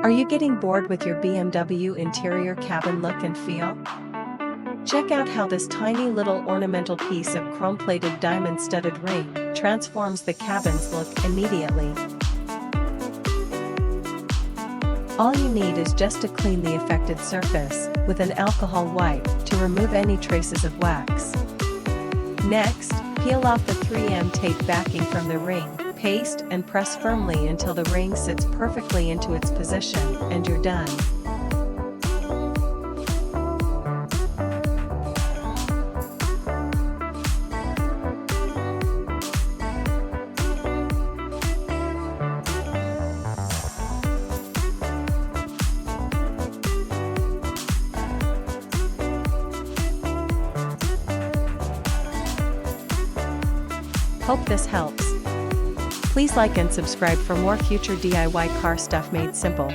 Are you getting bored with your BMW interior cabin look and feel? Check out how this tiny little ornamental piece of chrome-plated diamond-studded ring transforms the cabin's look immediately. All you need is just to clean the affected surface with an alcohol wipe to remove any traces of wax. Next, peel off the 3M tape backing from the ring, paste and press firmly until the ring sits perfectly into its position, and you're done. Hope this helps. Please like and subscribe for more future DIY car stuff made simple.